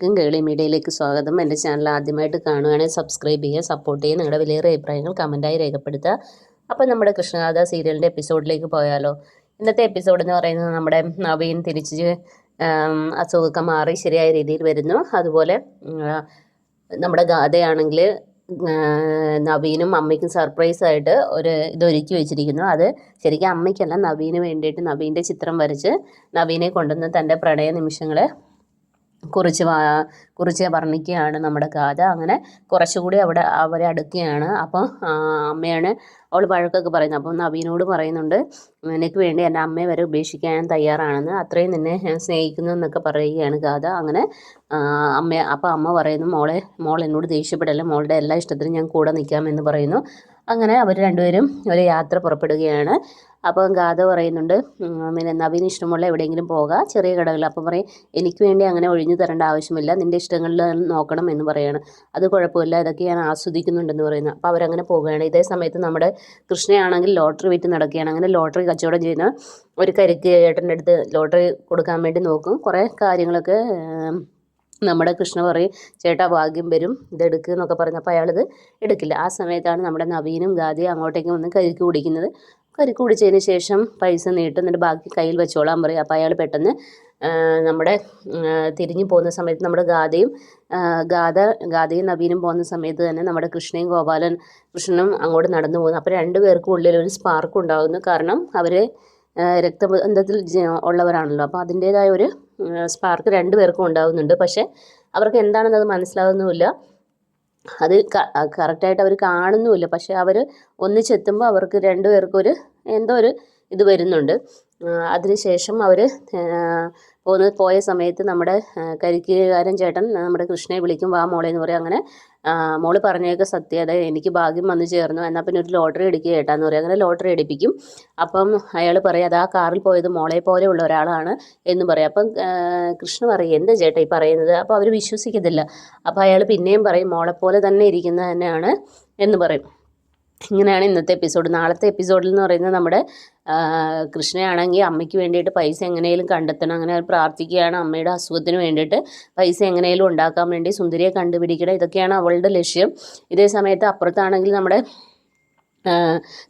കേളി മീഡിയയിലേക്ക് സ്വാഗതം. എൻ്റെ ചാനൽ ആദ്യമായിട്ട് കാണുകയാണെങ്കിൽ സബ്സ്ക്രൈബ് ചെയ്യുക, സപ്പോർട്ട് ചെയ്യുക, നിങ്ങളുടെ വിലയേറിയ അഭിപ്രായങ്ങൾ കമൻറ്റായി രേഖപ്പെടുത്തുക. അപ്പോൾ നമ്മുടെ കൃഷ്ണഗാഥ സീരിയലിൻ്റെ എപ്പിസോഡിലേക്ക് പോയാലോ? ഇന്നത്തെ എപ്പിസോഡ് എന്ന് പറയുന്നത് നമ്മുടെ നവീൻ തിരിച്ച് അസുഖമൊക്കെ മാറി ശരിയായ രീതിയിൽ വരുന്നു. അതുപോലെ നമ്മുടെ ഗാഥയാണെങ്കിൽ നവീനും അമ്മയ്ക്കും സർപ്രൈസായിട്ട് ഒരു ഇതൊരുക്കി വെച്ചിരിക്കുന്നു. അത് ശരിക്കും അമ്മയ്ക്കല്ല, നവീന് വേണ്ടിയിട്ട് നവീൻ്റെ ചിത്രം വരച്ച് നവീനെ കൊണ്ടുവന്ന് തൻ്റെ പ്രണയ നിമിഷങ്ങളെ കുറിച്ച് വർണ്ണിക്കുകയാണ് നമ്മുടെ ഗാഥ. അങ്ങനെ കുറച്ചുകൂടി അവരെ അടുക്കുകയാണ്. അപ്പോൾ അമ്മയാണ് അവൾ വഴക്കൊക്കെ പറയുന്നത്. അപ്പം നവീനോട് പറയുന്നുണ്ട്, എനിക്ക് വേണ്ടി എൻ്റെ അമ്മയെ വരെ ഉപേക്ഷിക്കാൻ ഞാൻ തയ്യാറാണെന്ന്, അത്രയും നിന്നെ സ്നേഹിക്കുന്നു എന്നൊക്കെ പറയുകയാണ് ഗാഥ. അങ്ങനെ അമ്മ പറയുന്നു, മോൾ എന്നോട് ദേഷ്യപ്പെടല്ലേ, മോളുടെ എല്ലാ ഇഷ്ടത്തിനും ഞാൻ കൂടെ നിൽക്കാമെന്ന് പറയുന്നു. അങ്ങനെ അവർ രണ്ടുപേരും ഒരു യാത്ര പുറപ്പെടുകയാണ്. അപ്പം ഗാഥ പറയുന്നുണ്ട്, പിന്നെ നവീന് ഇഷ്ടമുള്ള എവിടെയെങ്കിലും പോകാം, ചെറിയ കടകൾ. അപ്പം പറയും, എനിക്ക് വേണ്ടി അങ്ങനെ ഒഴിഞ്ഞു തരേണ്ട ആവശ്യമില്ല, നിൻ്റെ ഇഷ്ടങ്ങളിൽ നോക്കണം എന്ന് പറയാണ്. അത് കുഴപ്പമില്ല, ഇതൊക്കെ ഞാൻ ആസ്വദിക്കുന്നുണ്ടെന്ന് പറയുന്നു. അപ്പോൾ അവരങ്ങനെ പോവുകയാണ്. ഇതേ സമയത്ത് നമ്മുടെ കൃഷ്ണയാണെങ്കിൽ ലോട്ടറി വിറ്റ് നടക്കുകയാണ്. അങ്ങനെ ലോട്ടറി കച്ചവടം ചെയ്യുന്ന ഒരു കരിക്ക് ഏട്ടൻ്റെ അടുത്ത് ലോട്ടറി കൊടുക്കാൻ വേണ്ടി നോക്കും. കുറേ കാര്യങ്ങളൊക്കെ നമ്മുടെ കൃഷ്ണ പറയും, ചേട്ടാ ഭാഗ്യം വരും, ഇതെടുക്കുക എന്നൊക്കെ പറഞ്ഞപ്പോൾ അയാളിത് എടുക്കില്ല. ആ സമയത്താണ് നമ്മുടെ നവീനും ഗാഥയും അങ്ങോട്ടേക്ക് വന്ന് കരിക്ക് കുടിക്കുന്നത്. കരിക്ക് കുടിച്ചതിന് ശേഷം പൈസ നീട്ടും, എന്നിട്ട് ബാക്കി കയ്യിൽ വെച്ചോളാൻ പറയും. അപ്പോൾ അയാൾ പെട്ടെന്ന് നമ്മുടെ തിരിഞ്ഞു പോകുന്ന സമയത്ത് നമ്മുടെ ഗാഥയും നവീനും പോകുന്ന സമയത്ത് തന്നെ നമ്മുടെ കൃഷ്ണനും അങ്ങോട്ട് നടന്നു പോകുന്നു. അപ്പോൾ രണ്ടുപേർക്കും ഉള്ളിൽ ഒരു സ്പാർക്ക് ഉണ്ടാകുന്നു. കാരണം അവർ രക്തബന്ധത്തിൽ ഉള്ളവരാണല്ലോ. അപ്പോൾ അതിൻ്റേതായ ഒരു സ്പാർക്ക് രണ്ടുപേർക്കും ഉണ്ടാകുന്നുണ്ട്. പക്ഷേ അവർക്ക് എന്താണെന്ന് അത് മനസ്സിലാകുന്നുമില്ല, അത് കറക്റ്റായിട്ട് അവർ കാണുന്നുമില്ല. പക്ഷേ അവർ ഒന്നിച്ചെത്തുമ്പോൾ അവർക്ക് രണ്ടുപേർക്കും എന്തോ ഒരു ഇത് വരുന്നുണ്ട്. അതിനുശേഷം അവർ പോയ സമയത്ത് നമ്മുടെ കരിക്കുകാരൻ ചേട്ടൻ നമ്മുടെ കൃഷ്ണയെ വിളിക്കും, വാ മോളെ എന്ന് പറയും. അങ്ങനെ മോള് പറഞ്ഞേക്കെ സത്യത, എനിക്ക് ഭാഗ്യം വന്നു ചേർന്നു, എന്നാൽ പിന്നെ ഒരു ലോട്ടറി അടിക്കുക ചേട്ടാന്ന് പറയും. അങ്ങനെ ലോട്ടറി അടിപ്പിക്കും. അപ്പം അയാൾ പറയും, അത് ആ കാറിൽ പോയത് മോളെ പോലെയുള്ള ഒരാളാണ് എന്ന് പറയും. അപ്പം കൃഷ്ണ പറയും, എന്താ ചേട്ടാ ഈ പറയുന്നത്? അപ്പോൾ അവർ വിശ്വസിക്കത്തില്ല. അപ്പോൾ അയാൾ പിന്നെയും പറയും, മോളെപ്പോലെ തന്നെ ഇരിക്കുന്നത് തന്നെയാണ് എന്ന് പറയും. ഇങ്ങനെയാണ് ഇന്നത്തെ എപ്പിസോഡ്. നാളത്തെ എപ്പിസോഡിൽ എന്ന് പറയുന്നത് നമ്മുടെ കൃഷ്ണയാണെങ്കിൽ അമ്മയ്ക്ക് വേണ്ടിയിട്ട് പൈസ എങ്ങനെയും കണ്ടെത്തണം, അങ്ങനെ പ്രാർത്ഥിക്കുകയാണ്. അമ്മയുടെ അസുഖത്തിന് വേണ്ടിയിട്ട് പൈസ എങ്ങനെയും ഉണ്ടാക്കാൻ വേണ്ടി സുന്ദരിയെ കണ്ടുപിടിക്കണം, ഇതൊക്കെയാണ് അവളുടെ ലക്ഷ്യം. ഇതേ സമയത്ത് അപ്പുറത്താണെങ്കിൽ നമ്മുടെ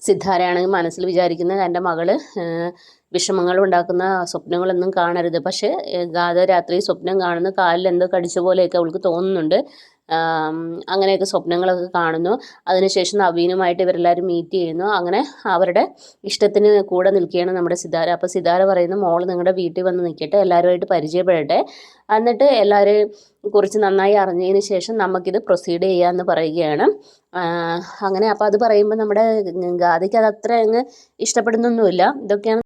സിദ്ധാരയാണെങ്കിൽ മനസ്സിൽ വിചാരിക്കുന്നത്, എൻ്റെ മകള് വിഷമങ്ങൾ ഉണ്ടാക്കുന്ന സ്വപ്നങ്ങളൊന്നും കാണരുത്. പക്ഷേ ഗാഥ രാത്രി സ്വപ്നം കാണുന്നു, കാലിൽ എന്തോ കടിച്ച പോലെയൊക്കെ അവൾക്ക് തോന്നുന്നുണ്ട്. അങ്ങനെയൊക്കെ സ്വപ്നങ്ങളൊക്കെ കാണുന്നു. അതിനുശേഷം നവീനുമായിട്ട് ഇവരെല്ലാവരും മീറ്റ് ചെയ്യുന്നു. അങ്ങനെ അവരുടെ ഇഷ്ടത്തിന് കൂടെ നിൽക്കുകയാണ് നമ്മുടെ സിതാര. അപ്പോൾ സിതാര പറയുന്നു, മോൾ നിങ്ങളുടെ വീട്ടിൽ വന്ന് നിൽക്കട്ടെ, എല്ലാവരുമായിട്ട് പരിചയപ്പെടട്ടെ, എന്നിട്ട് എല്ലാവരെയും കുറിച്ച് നന്നായി അറിഞ്ഞതിന് ശേഷം നമുക്കിത് പ്രൊസീഡ് ചെയ്യാമെന്ന് പറയുകയാണ്. അങ്ങനെ അപ്പോൾ അത് പറയുമ്പോൾ നമ്മുടെ ഗാഥയ്ക്ക് അത് അത്ര അങ്ങ് ഇഷ്ടപ്പെടുന്നൊന്നുമില്ല. ഇതൊക്കെയാണ്